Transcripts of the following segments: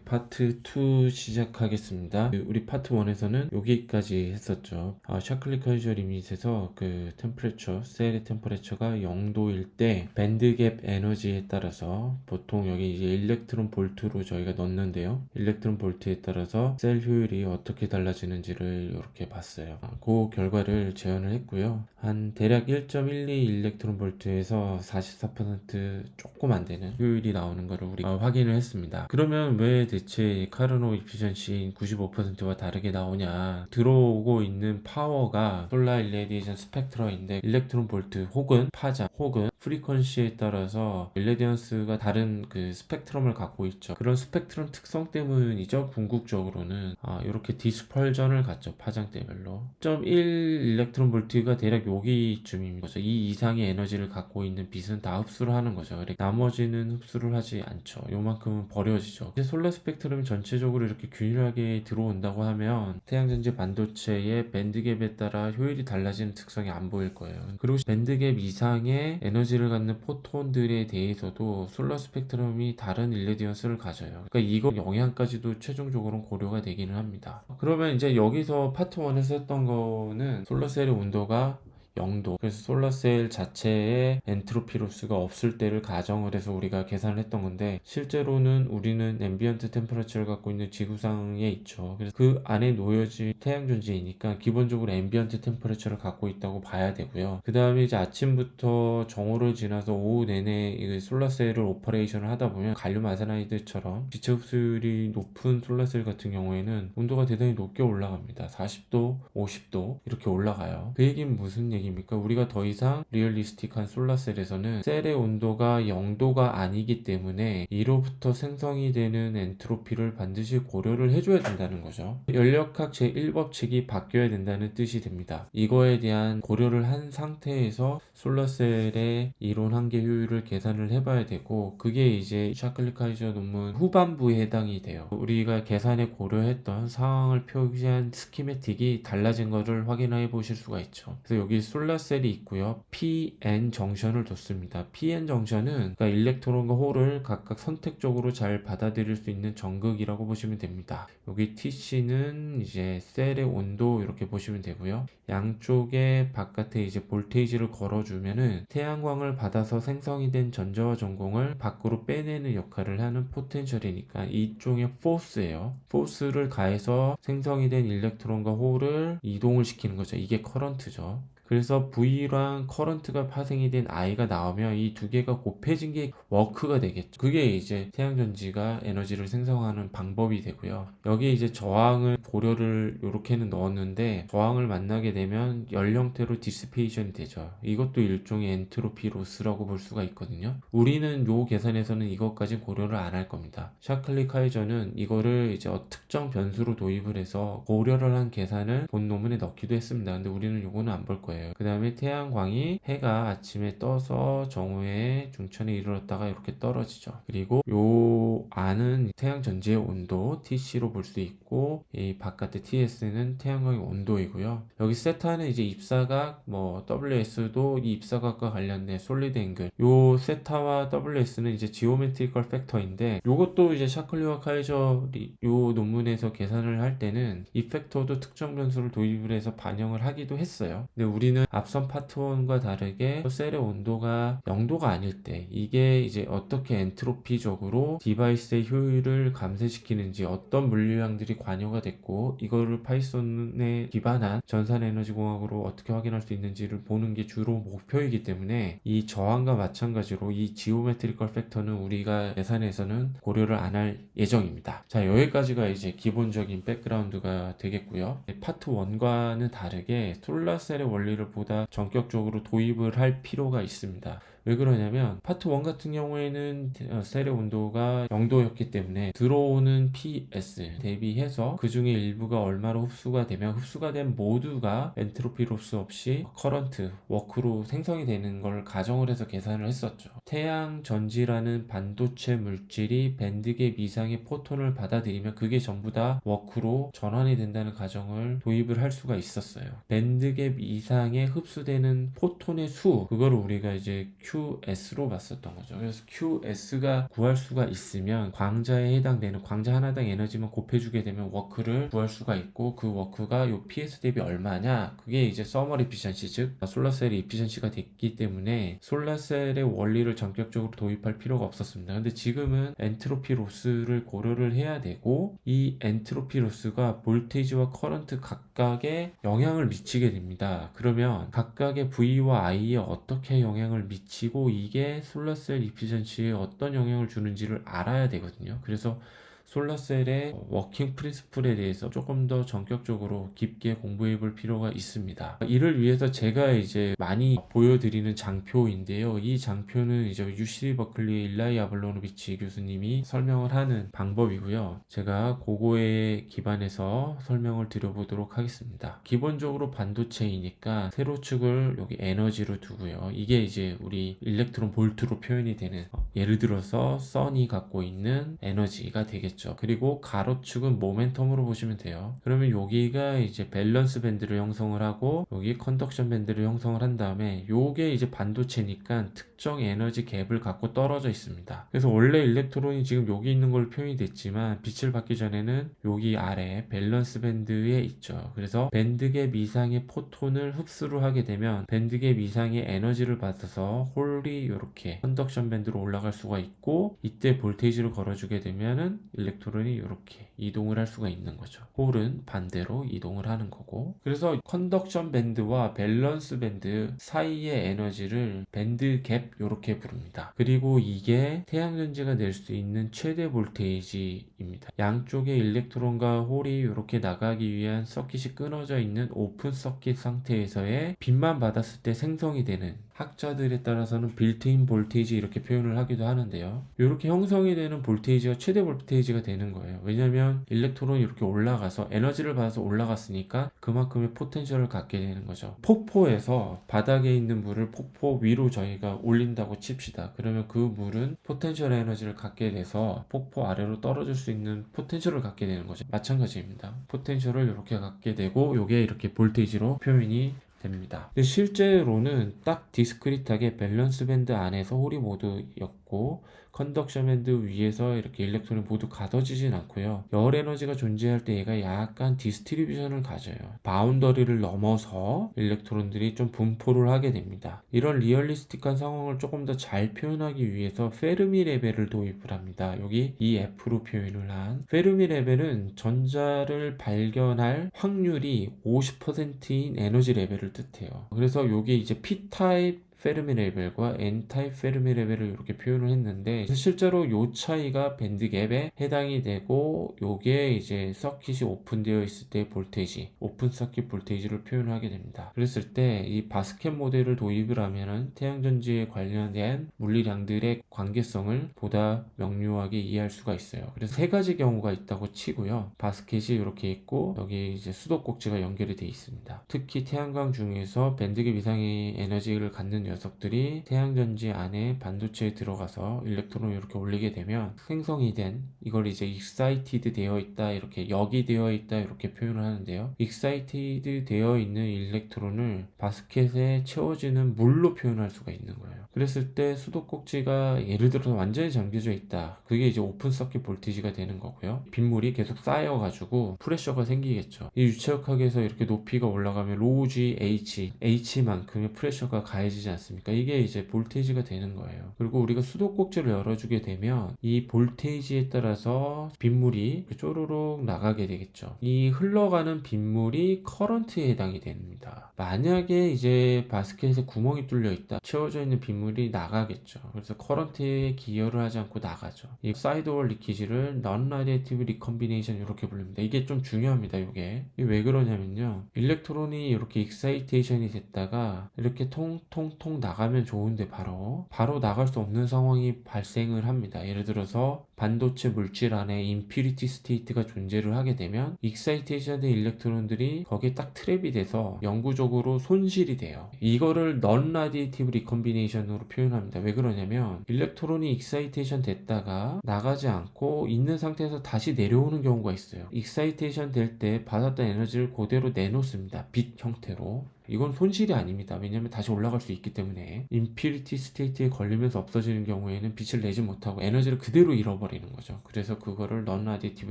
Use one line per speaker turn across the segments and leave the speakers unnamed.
파트 2 시작하겠습니다. 우리 파트 1에서는 여기까지 했었죠. 샤클리 카이저 리밋에서 그 템퍼레처, 셀의 템퍼레처가 0도일 때 밴드갭 에너지에 따라서 보통 여기 이제 일렉트론 볼트로 저희가 넣는데요. 일렉트론 볼트에 따라서 셀 효율이 어떻게 달라지는지를 이렇게 봤어요. 그 결과를 재현을 했고요. 한 대략 1.12 일렉트론 볼트에서 44% 조금 안 되는 효율이 나오는 것을 우리가 확인을 했습니다. 그러면 왜 대체 카르노 이피션시 95%와 다르게 나오냐? 들어오고 있는 파워가 솔라 일레디에이션 스펙트럼인데 일렉트론 볼트 혹은 파장 혹은 프리퀀시에 따라서 일레디언스가 다른 그 스펙트럼을 갖고 있죠. 그런 스펙트럼 특성 때문이죠. 궁극적으로는 이렇게 디스펄전을 갖죠. 파장대별로 0.1 일렉트론 볼트가 대략 여기쯤인 거죠. 이 이상의 에너지를 갖고 있는 빛은 다 흡수를 하는 거죠. 나머지는 흡수를 하지 않죠. 요만큼은 버려지죠. 이제 솔라 스펙트럼이 전체적으로 이렇게 균일하게 들어온다고 하면 태양전지 반도체의 밴드갭에 따라 효율이 달라지는 특성이 안 보일 거예요. 그리고 밴드갭 이상의 에너지를 갖는 포톤들에 대해서도 솔라 스펙트럼이 다른 일레디언스를 가져요. 그러니까 이거 영향까지도 최종적으로 고려가 되기는 합니다. 그러면 이제 여기서 파트 1에서 했던 거는 솔라셀의 온도가 0도. 그래서 솔라셀 자체에 엔트로피 로스가 없을 때를 가정을 해서 우리가 계산을 했던 건데 실제로는 우리는 앰비언트 템퍼러처를 갖고 있는 지구상에 있죠. 그래서 그 안에 놓여진 태양존재이니까 기본적으로 앰비언트 템퍼러처를 갖고 있다고 봐야 되고요. 그 다음에 이제 아침부터 정오를 지나서 오후 내내 이 솔라셀을 오퍼레이션을 하다 보면 갈륨 아세나이드처럼 빛의 흡수율이 높은 솔라셀 같은 경우에는 온도가 대단히 높게 올라갑니다. 40도, 50도 이렇게 올라가요. 그 얘기는 무슨 얘기입니까? 우리가 더 이상 리얼리스틱한 솔라셀에서는 셀의 온도가 0도가 아니기 때문에 이로부터 생성이 되는 엔트로피를 반드시 고려를 해줘야 된다는 거죠. 연력학 제1법칙이 바뀌어야 된다는 뜻이 됩니다. 이거에 대한 고려를 한 상태에서 솔라셀의 이론 한계 효율을 계산을 해봐야 되고 그게 이제 샤클리 카이저 논문 후반부에 해당이 돼요. 우리가 계산에 고려했던 상황을 표시한 스키매틱이 달라진 것을 확인해 보실 수가 있죠. 그래서 여기 솔라셀이 있고요. PN 정션을 뒀습니다. PN 정션은 그러니까 일렉트론과 홀을 각각 선택적으로 잘 받아들일 수 있는 전극이라고 보시면 됩니다. 여기 TC는 이제 셀의 온도 이렇게 보시면 되고요. 양쪽에 바깥에 이제 볼테이지를 걸어주면은 태양광을 받아서 생성이 된 전자와 전공을 밖으로 빼내는 역할을 하는 포텐셜이니까 이쪽의 포스예요. 포스를 가해서 생성이 된 일렉트론과 홀을 이동을 시키는 거죠. 이게 커런트죠. 그래서 V랑 커런트가 파생이 된 I가 나오면 이 두 개가 곱해진 게 워크가 되겠죠. 그게 이제 태양전지가 에너지를 생성하는 방법이 되고요. 여기에 이제 저항을 고려를 이렇게는 넣었는데 저항을 만나게 되면 열 형태로 디스페이션이 되죠. 이것도 일종의 엔트로피 로스라고 볼 수가 있거든요. 우리는 요 계산에서는 이것까지 고려를 안 할 겁니다. 샤클리 카이저는 이거를 이제 특정 변수로 도입을 해서 고려를 한 계산을 본 논문에 넣기도 했습니다. 근데 우리는 요거는 안 볼 거예요. 그 다음에 태양광이 해가 아침에 떠서 정오에 중천에 이르렀다가 이렇게 떨어지죠. 그리고 요 안은 태양전지의 온도 TC로 볼 수 있고 이 바깥의 TS는 태양광의 온도이고요. 여기 세타는 이제 입사각 WS도 이 입사각과 관련된 솔리드 앵글 요 세타와 WS는 이제 지오메트리컬 팩터인데 요것도 이제 샤클리와 카이저 요 논문에서 계산을 할 때는 이 팩터도 특정 변수를 도입을 해서 반영을 하기도 했어요. 근데 우리는 앞선 파트 1과 다르게 셀의 온도가 0도가 아닐 때 이게 이제 어떻게 엔트로피적으로 디바이스의 효율을 감쇄시키는지 어떤 물리량들이 관여가 됐고 이거를 파이썬에 기반한 전산에너지공학으로 어떻게 확인할 수 있는지를 보는 게 주로 목표이기 때문에 이 저항과 마찬가지로 이 지오메트리컬 팩터는 우리가 예산에서는 고려를 안 할 예정입니다. 자, 여기까지가 이제 기본적인 백그라운드가 되겠고요. 파트 1과는 다르게 솔라셀의 원리를 보다 전격적으로 도입을 할 필요가 있습니다. 왜 그러냐면 파트 1 같은 경우에는 셀의 온도가 0도였기 때문에 들어오는 PS 대비해서 그 중에 일부가 얼마로 흡수가 되면 흡수가 된 모두가 엔트로피 로스 없이 커런트, 워크로 생성이 되는 걸 가정을 해서 계산을 했었죠. 태양 전지라는 반도체 물질이 밴드갭 이상의 포톤을 받아들이면 그게 전부 다 워크로 전환이 된다는 가정을 도입을 할 수가 있었어요. 밴드갭 이상의 흡수되는 포톤의 수, 그거를 우리가 이제 Q QS로 봤었던 거죠. 그래서 QS가 구할 수가 있으면 광자에 해당되는 광자 하나당 에너지만 곱해주게 되면 워크를 구할 수가 있고, 그 워크가 요 PS 대비 얼마냐, 그게 이제 서머 이피션시, 즉 솔라셀의 이피션시가 됐기 때문에 솔라셀의 원리를 전격적으로 도입할 필요가 없었습니다. 근데 지금은 엔트로피 로스를 고려를 해야 되고, 이 엔트로피 로스가 볼테이지와 커런트 각각에 영향을 미치게 됩니다. 그러면 각각의 V와 I에 어떻게 영향을 미치고 이게 솔라셀 이피션시에 어떤 영향을 주는지를 알아야 되거든요. 그래서 솔라셀의 워킹 프린시플에 대해서 조금 더 전격적으로 깊게 공부해 볼 필요가 있습니다. 이를 위해서 제가 이제 많이 보여드리는 장표인데요. 이 장표는 이제 UC 버클리의 일라이 아블로노비치 교수님이 설명을 하는 방법이고요. 제가 그거에 기반해서 설명을 드려보도록 하겠습니다. 기본적으로 반도체이니까 세로축을 여기 에너지로 두고요. 이게 이제 우리 일렉트론 볼트로 표현이 되는, 예를 들어서 선이 갖고 있는 에너지가 되겠죠. 그리고 가로축은 모멘텀으로 보시면 돼요. 그러면 여기가 이제 밸런스 밴드를 형성을 하고 여기 컨덕션 밴드를 형성을 한 다음에 요게 이제 반도체니까 특정 에너지 갭을 갖고 떨어져 있습니다. 그래서 원래 일렉트론이 지금 여기 있는 걸로 표현이 됐지만 빛을 받기 전에는 여기 아래 밸런스 밴드에 있죠. 그래서 밴드갭 이상의 포톤을 흡수를 하게 되면 밴드갭 이상의 에너지를 받아서 홀이 이렇게 컨덕션 밴드로 올라갈 수가 있고, 이때 볼테이지를 걸어주게 되면은 일렉트론이 이렇게 이동을 할 수가 있는 거죠. 홀은 반대로 이동을 하는 거고, 그래서 컨덕션 밴드와 밸런스 밴드 사이의 에너지를 밴드 갭 이렇게 부릅니다. 그리고 이게 태양전지가 낼 수 있는 최대 볼테이지입니다. 양쪽의 일렉트론과 홀이 이렇게 나가기 위한 서킷이 끊어져 있는 오픈 서킷 상태에서의 빛만 받았을 때 생성이 되는, 학자들에 따라서는 빌트인 볼테이지 이렇게 표현을 하기도 하는데요. 이렇게 형성이 되는 볼테이지가 최대 볼테이지가 되는 거예요. 왜냐하면 일렉트론이 이렇게 올라가서 에너지를 받아서 올라갔으니까 그만큼의 포텐셜을 갖게 되는 거죠. 폭포에서 바닥에 있는 물을 폭포 위로 저희가 올린다고 칩시다. 그러면 그 물은 포텐셜 에너지를 갖게 돼서 폭포 아래로 떨어질 수 있는 포텐셜을 갖게 되는 거죠. 마찬가지입니다. 포텐셜을 이렇게 갖게 되고 이게 이렇게 볼테이지로 표현이 됩니다. 근데 실제로는 딱 디스크릿하게 밸런스 밴드 안에서 홀이 모두 였고 컨덕션 밴드 위에서 이렇게 일렉트론이 모두 가둬지진 않고요. 열 에너지가 존재할 때 얘가 약간 디스트리뷰션을 가져요. 바운더리를 넘어서 일렉트론들이 좀 분포를 하게 됩니다. 이런 리얼리스틱한 상황을 조금 더 잘 표현하기 위해서 페르미 레벨을 도입을 합니다. 여기 이 F로 표현을 한 페르미 레벨은 전자를 발견할 확률이 50%인 에너지 레벨을 뜻해요. 그래서 요게 이제 P-타입 페르미 레벨과 N타입 페르미 레벨을 이렇게 표현을 했는데, 실제로 요 차이가 밴드갭에 해당이 되고, 요게 이제 서킷이 오픈되어 있을 때 볼테이지, 오픈 서킷 볼테이지를 표현을 하게 됩니다. 그랬을 때 이 바스켓 모델을 도입을 하면은 태양전지에 관련된 물리량들의 관계성을 보다 명료하게 이해할 수가 있어요. 그래서 세 가지 경우가 있다고 치고요. 바스켓이 이렇게 있고 여기 이제 수도꼭지가 연결이 되어 있습니다. 특히 태양광 중에서 밴드갭 이상의 에너지를 갖는 녀석들이 태양전지 안에 반도체에 들어가서 일렉트론을 이렇게 올리게 되면 생성이 된, 이걸 이제 excited 되어 있다, 이렇게 역이 되어 있다 이렇게 표현을 하는데요. excited 되어 있는 일렉트론을 바스켓에 채워지는 물로 표현할 수가 있는 거예요. 그랬을 때 수도꼭지가 예를 들어서 완전히 잠겨져 있다. 그게 이제 오픈 서킷 볼티지가 되는 거고요. 빗물이 계속 쌓여가지고 프레셔가 생기겠죠. 이 유체역학에서 이렇게 높이가 올라가면 로우 G H, H만큼의 프레셔가 가해지지 않습니까? 이게 이제 볼테이지가 되는 거예요. 그리고 우리가 수도꼭지를 열어주게 되면 이 볼테이지에 따라서 빗물이 쪼르륵 나가게 되겠죠. 이 흘러가는 빗물이 커런트에 해당이 됩니다. 만약에 이제 바스켓에 구멍이 뚫려 있다, 채워져 있는 빗물이 나가겠죠. 그래서 커런트에 기여를 하지 않고 나가죠. 이 사이드월 리키지를 non-radiative recombination 이렇게 부릅니다. 이게 좀 중요합니다. 이게 왜 그러냐면요, 일렉트론이 이렇게 익사이테이션이 됐다가 이렇게 통통통 나가면 좋은데 바로 나갈 수 없는 상황이 발생을 합니다. 예를 들어서 반도체 물질 안에 임퓨리티 스테이트가 존재를 하게 되면 익사이테이션 된 일렉트론들이 거기에 딱 트랩이 돼서 영구적으로 손실이 돼요. 이거를 넌 라디에이티브 리컨비네이션으로 표현합니다. 왜 그러냐면 일렉트론이 익사이테이션 됐다가 나가지 않고 있는 상태에서 다시 내려오는 경우가 있어요. 익사이테이션 될 때 받았던 에너지를 그대로 내놓습니다. 빛 형태로. 이건 손실이 아닙니다. 왜냐면 다시 올라갈 수 있기 때문에. 임퓨리티 스테이트에 걸리면서 없어지는 경우에는 빛을 내지 못하고 에너지를 그대로 잃어버리는 거죠. 그래서 그거를 넌 라디에이티브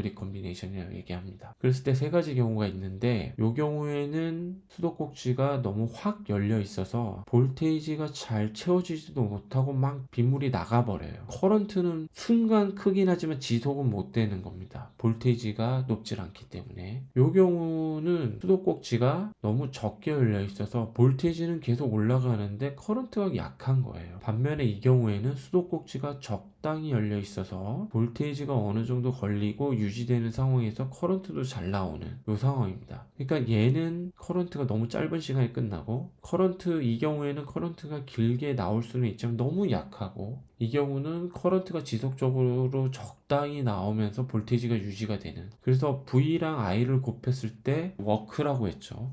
리컨비네이션이라고 얘기합니다. 그랬을 때 세 가지 경우가 있는데 이 경우에는 수도꼭지가 너무 확 열려 있어서 볼테이지가 잘 채워지지도 못하고 막 빗물이 나가버려요. 커런트는 순간 크긴 하지만 지속은 못 되는 겁니다. 볼테이지가 높질 않기 때문에. 이 경우는 수도꼭지가 너무 적게 열려 있어서 볼테이지는 계속 올라가는데 커런트가 약한 거예요. 반면에 이 경우에는 수도꼭지가 적당히 열려 있어서 볼테이지가 어느 정도 걸리고 유지되는 상황에서 커런트도 잘 나오는 이 상황입니다. 그러니까 얘는 커런트가 너무 짧은 시간에 끝나고 이 경우에는 커런트가 길게 나올 수는 있지만 너무 약하고 이 경우는 커런트가 지속적으로 적당히 나오면서 볼테이지가 유지가 되는, 그래서 V랑 I를 곱했을 때 워크라고 했죠.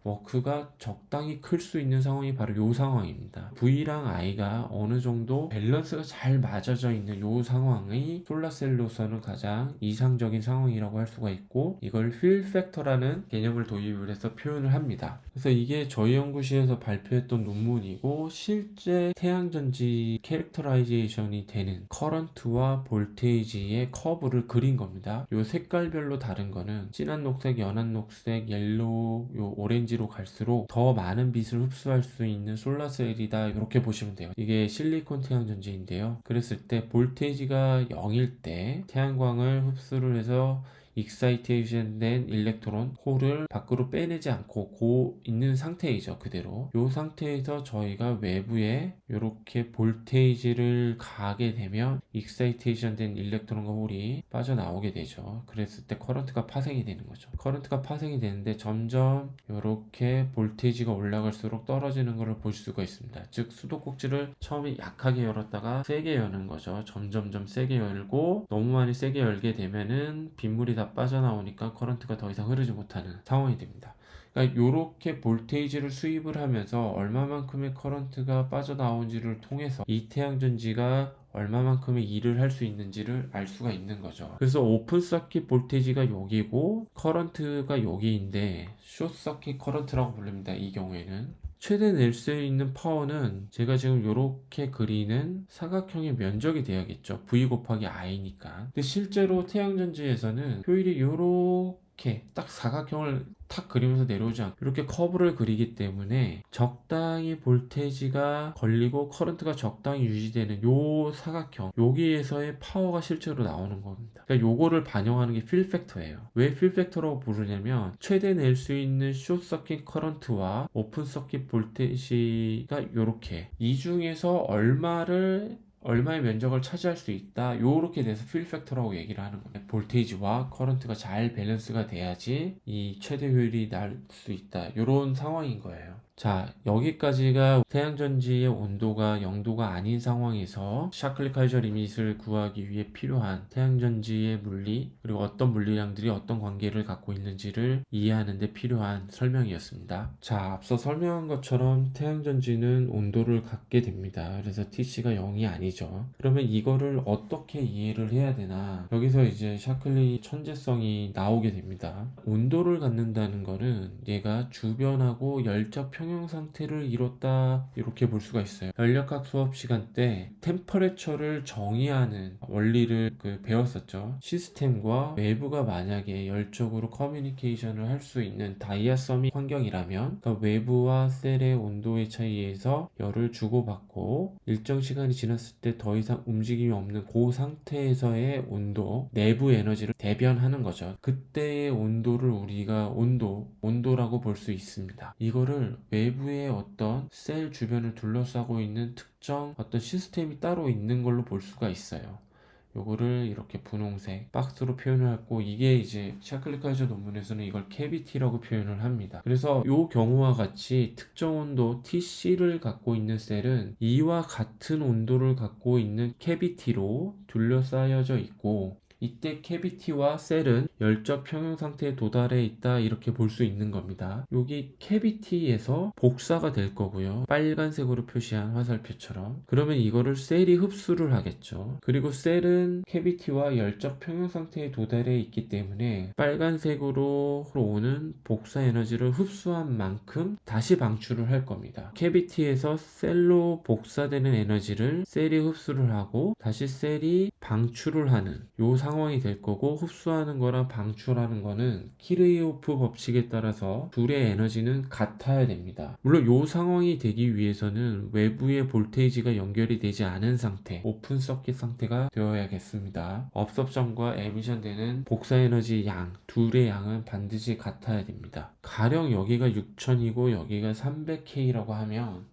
워크가 적당히 클 수 있는 상황이 바로 이 상황입니다. V랑 I가 어느 정도 밸런스가 잘 맞아져 있는 이 상황이 솔라셀로서는 가장 이상적인 상황이라고 할 수가 있고, 이걸 필 팩터라는 개념을 도입을 해서 표현을 합니다. 그래서 이게 저희 연구실에서 발표했던 논문이고, 실제 태양전지 캐릭터라이제이션이 되는 커런트와 볼테이지의 커브를 그린 겁니다. 이 색깔별로 다른 거는 진한 녹색, 연한 녹색, 옐로우, 요 오렌지로 갈수록 더 많은 빛을 흡수할 수 있는 솔라셀이다, 이렇게 보시면 돼요. 이게 실리콘 태양전지인데요. 그랬을 때 볼테이지가 0일 때 태양광을 흡수를 해서 익사이테이션 된 일렉트론 홀을 밖으로 빼내지 않고 있는 상태이죠. 그대로 이 상태에서 저희가 외부에 이렇게 볼테이지를 가게 되면 익사이테이션 된 일렉트론과 홀이 빠져나오게 되죠. 그랬을 때 커런트가 파생이 되는 거죠. 커런트가 파생이 되는데 점점 이렇게 볼테이지가 올라갈수록 떨어지는 것을 볼 수가 있습니다. 즉 수도꼭지를 처음에 약하게 열었다가 세게 여는 거죠. 점점점 세게 열고 너무 많이 세게 열게 되면은 빗물이 다 빠져나오니까 커런트가 더 이상 흐르지 못하는 상황이 됩니다. 그러니까 이렇게 볼테이지를 수입을 하면서 얼마만큼의 커런트가 빠져나온지를 통해서 이 태양전지가 얼마만큼의 일을 할 수 있는지를 알 수가 있는 거죠. 그래서 오픈 서킷 볼테이지가 여기고 커런트가 여기인데 숏 서킷 커런트라고 부릅니다. 이 경우에는 최대 낼 수 있는 파워는 제가 지금 이렇게 그리는 사각형의 면적이 돼야겠죠. V 곱하기 I니까. 근데 실제로 태양전지에서는 효율이 이렇게 딱 사각형을 탁 그리면서 내려오지 않고 이렇게 커브를 그리기 때문에 적당히 볼테이지가 걸리고 커런트가 적당히 유지되는 요 사각형, 여기에서의 파워가 실제로 나오는 겁니다. 그러니까 요거를 반영하는 게 필 팩터예요. 왜 필 팩터라고 부르냐면 최대 낼 수 있는 숏 서킷 커런트와 오픈 서킷 볼테이지가 요렇게 이 중에서 얼마의 면적을 차지할 수 있다, 요렇게 돼서 필 팩터라고 얘기를 하는 거예요. 볼테이지와 커런트가 잘 밸런스가 돼야지 이 최대 효율이 날 수 있다, 요런 상황인 거예요. 자, 여기까지가 태양전지의 온도가 0도가 아닌 상황에서 샤클리-카이저 리밋을 구하기 위해 필요한 태양전지의 물리, 그리고 어떤 물리량들이 어떤 관계를 갖고 있는지를 이해하는 데 필요한 설명이었습니다. 자, 앞서 설명한 것처럼 태양전지는 온도를 갖게 됩니다. 그래서 TC가 0이 아니죠. 그러면 이거를 어떻게 이해를 해야 되나, 여기서 이제 샤클리 천재성이 나오게 됩니다. 온도를 갖는다는 거는 얘가 주변하고 열적 평형 상태를 이뤘다, 이렇게 볼 수가 있어요. 연력학 수업 시간 때 템퍼레처를 정의하는 원리를 배웠었죠. 시스템과 외부가 만약에 열적으로 커뮤니케이션을 할 수 있는 다이아서믹 환경이라면, 그러니까 외부와 셀의 온도의 차이에서 열을 주고받고 일정 시간이 지났을 때 더 이상 움직임이 없는 그 상태에서의 온도, 내부 에너지를 대변하는 거죠. 그때의 온도를 우리가 온도라고 볼 수 있습니다. 이거를 외부의 어떤 셀 주변을 둘러싸고 있는 특정 어떤 시스템이 따로 있는 걸로 볼 수가 있어요. 요거를 이렇게 분홍색 박스로 표현을 하고, 이게 이제 샤클리카이저 논문에서는 이걸 캐비티라고 표현을 합니다. 그래서 요 경우와 같이 특정 온도 TC를 갖고 있는 셀은 이와 같은 온도를 갖고 있는 캐비티로 둘러싸여져 있고, 이때 캐비티와 셀은 열적 평형 상태에 도달해 있다, 이렇게 볼 수 있는 겁니다. 여기 캐비티에서 복사가 될 거고요. 빨간색으로 표시한 화살표처럼. 그러면 이거를 셀이 흡수를 하겠죠. 그리고 셀은 캐비티와 열적 평형 상태에 도달해 있기 때문에 빨간색으로 오는 복사 에너지를 흡수한 만큼 다시 방출을 할 겁니다. 캐비티에서 셀로 복사되는 에너지를 셀이 흡수를 하고 다시 셀이 방출을 하는 요 상황이 될 거고, 흡수하는 거랑 방출하는 거는 키르이호프 법칙에 따라서 둘의 에너지는 같아야 됩니다. 물론 요 상황이 되기 위해서는 외부의 볼테이지가 연결이 되지 않은 상태, 오픈 서킷 상태가 되어야겠습니다. 업섭션과 에미션 되는 복사 에너지 양, 둘의 양은 반드시 같아야 됩니다. 가령 여기가 6000이고 여기가 300K라고 하면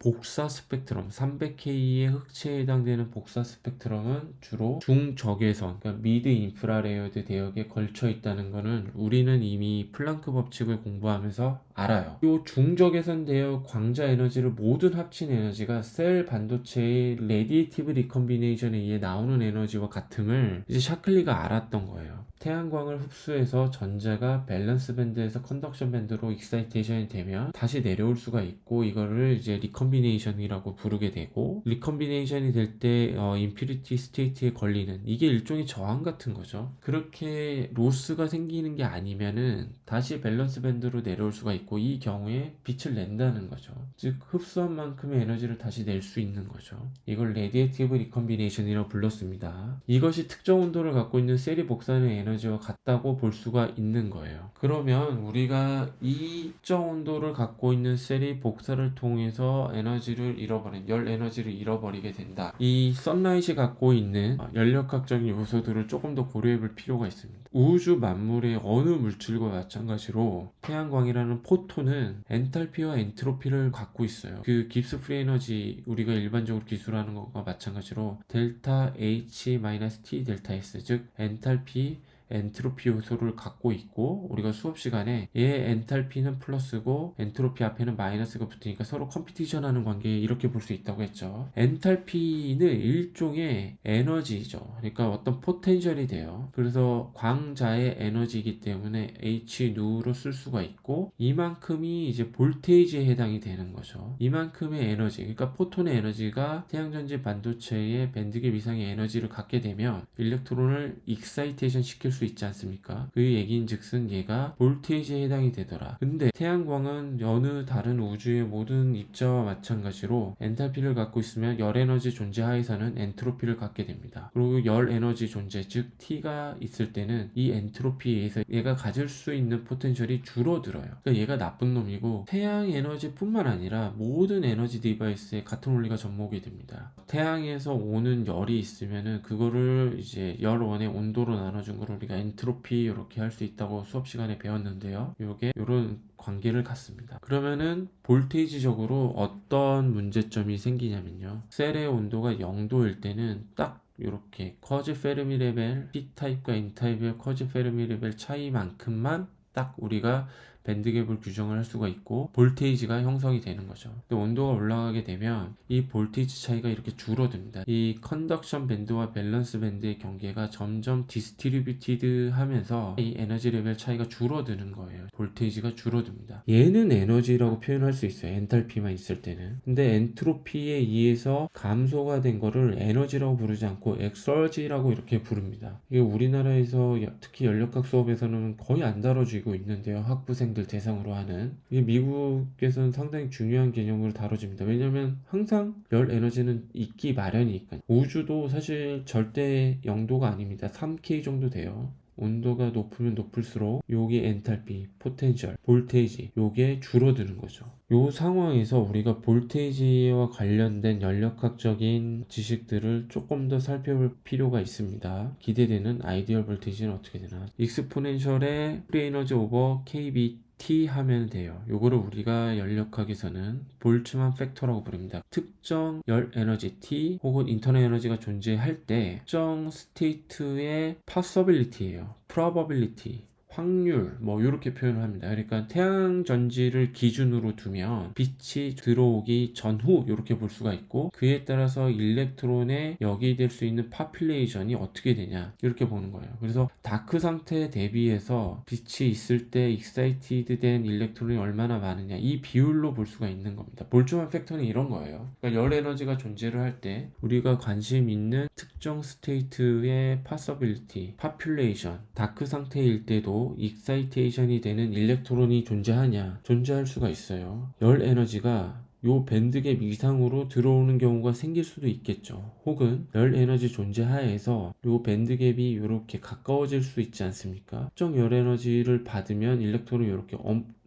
복사 스펙트럼 300K의 흑체에 해당되는 복사 스펙트럼은 주로 중적외선, 그러니까 미드 인프라레어드 대역에 걸쳐 있다는 것은 우리는 이미 플랑크 법칙을 공부하면서 알아요. 이 중적외선 대역 광자 에너지를 모든 합친 에너지가 셀 반도체의 레디에이티브 리컨비네이션에 의해 나오는 에너지와 같음을 이제 샤클리가 알았던 거예요. 태양광을 흡수해서 전자가 밸런스 밴드에서 컨덕션 밴드로 익사이테이션이 되면 다시 내려올 수가 있고, 이거를 이제 리컨비네이션이라고 부르게 되고, 리컨비네이션이 될 때 인피니티 스테이트에 걸리는, 이게 일종의 저항 같은 거죠. 그렇게 로스가 생기는 게 아니면은 다시 밸런스 밴드로 내려올 수가 있고, 이 경우에 빛을 낸다는 거죠. 즉 흡수한 만큼의 에너지를 다시 낼 수 있는 거죠. 이걸 레디에이티브 리컨비네이션이라고 불렀습니다. 이것이 특정 온도를 갖고 있는 셀이 복사하는 에너지와 같다고 볼 수가 있는 거예요. 그러면 우리가 이 특정 온도를 갖고 있는 셀이 복사를 통해서 에너지를 잃어버린, 열 에너지를 잃어버리게 된다. 이 선라이트이 갖고 있는 연력학적인 요소들을 조금 더 고려해 볼 필요가 있습니다. 우주 만물의 어느 물질과 마찬가지로 태양광이라는 포톤은 엔탈피와 엔트로피를 갖고 있어요. 그 깁스 프리 에너지 우리가 일반적으로 기술하는 것과 마찬가지로 델타 H-T 델타 S, 즉 엔탈피 엔트로피 요소를 갖고 있고, 우리가 수업 시간에 얘 엔탈피는 플러스고 엔트로피 앞에는 마이너스가 붙으니까 서로 컴피티션 하는 관계, 이렇게 볼 수 있다고 했죠. 엔탈피는 일종의 에너지죠. 그러니까 어떤 포텐셜이 돼요. 그래서 광자의 에너지이기 때문에 H누로 쓸 수가 있고, 이만큼이 이제 볼테이지에 해당이 되는 거죠. 이만큼의 에너지, 그러니까 포톤의 에너지가 태양전지 반도체의 밴드갭 이상의 에너지를 갖게 되면 일렉트론을 익사이테이션 시킬 수 있지 않습니까? 그 얘기인 즉슨 얘가 볼테이지에 해당이 되더라. 근데 태양광은 여느 다른 우주의 모든 입자와 마찬가지로 엔탈피를 갖고 있으면 열 에너지 존재 하에서는 엔트로피를 갖게 됩니다. 그리고 열 에너지 존재, 즉 T가 있을 때는 이 엔트로피에 의해서 얘가 가질 수 있는 포텐셜이 줄어들어요. 그러니까 얘가 나쁜 놈이고, 태양 에너지뿐만 아니라 모든 에너지 디바이스에 같은 원리가 접목이 됩니다. 태양에서 오는 열이 있으면은 그거를 이제 열원의 온도로 나눠준 걸 우리가 엔트로피 이렇게 할 수 있다고 수업 시간에 배웠는데요. 요게 요런 관계를 갖습니다. 그러면은 볼테이지적으로 어떤 문제점이 생기냐면요. 셀의 온도가 0도일 때는 딱 이렇게 커즈 페르미 레벨 P타입과 N타입의 커즈 페르미 레벨 차이만큼만 딱 우리가 밴드갭을 규정을 할 수가 있고, 볼테이지가 형성이 되는 거죠. 근데 온도가 올라가게 되면 이 볼테이지 차이가 이렇게 줄어듭니다. 이 컨덕션 밴드와 밸런스 밴드의 경계가 점점 디스트리뷰티드 하면서 이 에너지 레벨 차이가 줄어드는 거예요. 볼테이지가 줄어듭니다. 얘는 에너지라고 표현할 수 있어요. 엔탈피만 있을 때는. 근데 엔트로피에 의해서 감소가 된 거를 에너지라고 부르지 않고 엑서지라고 이렇게 부릅니다. 이게 우리나라에서 특히 연력학 수업에서는 거의 안 다뤄지고 있는데요. 학부생 들 대상으로 하는, 이게 미국에서는 상당히 중요한 개념으로 다뤄집니다. 왜냐면 항상 열 에너지는 있기 마련이니까. 우주도 사실 절대 0도가 아닙니다. 3K 정도 돼요. 온도가 높으면 높을수록 요게 엔탈피, 포텐셜, 볼테이지 요게 줄어드는 거죠. 요 상황에서 우리가 볼테이지와 관련된 연력학적인 지식들을 조금 더 살펴볼 필요가 있습니다. 기대되는 아이디얼 볼테이지는 어떻게 되나? 익스포넨셜의 프리 에너지 오버 KB T 하면 돼요. 요거를 우리가 연력학에서는 볼츠만 팩터라고 부릅니다. 특정 열 에너지 T 혹은 인터널 에너지가 존재할 때 특정 스테이트의 possibility예요. probability. 확률 뭐 이렇게 표현을 합니다. 그러니까 태양 전지를 기준으로 두면 빛이 들어오기 전후 이렇게 볼 수가 있고, 그에 따라서 일렉트론의 역이될 수 있는 파퓰레이션이 어떻게 되냐 이렇게 보는 거예요. 그래서 다크 상태에 대비해서 빛이 있을 때 익사이티드 된 일렉트론이 얼마나 많으냐, 이 비율로 볼 수가 있는 겁니다. 볼츠만 팩터는 이런 거예요. 그러니까 열 에너지가 존재를 할 때 우리가 관심 있는 특정 스테이트의 possibility, population, 다크 상태일 때도 익사이테이션이 되는 일렉트론이 존재할 수가 있어요. 열 에너지가 요 밴드갭 이상으로 들어오는 경우가 생길 수도 있겠죠. 혹은 열 에너지 존재 하에서 요 밴드갭이 이렇게 가까워질 수 있지 않습니까? 특정 열 에너지를 받으면 일렉트론이 이렇게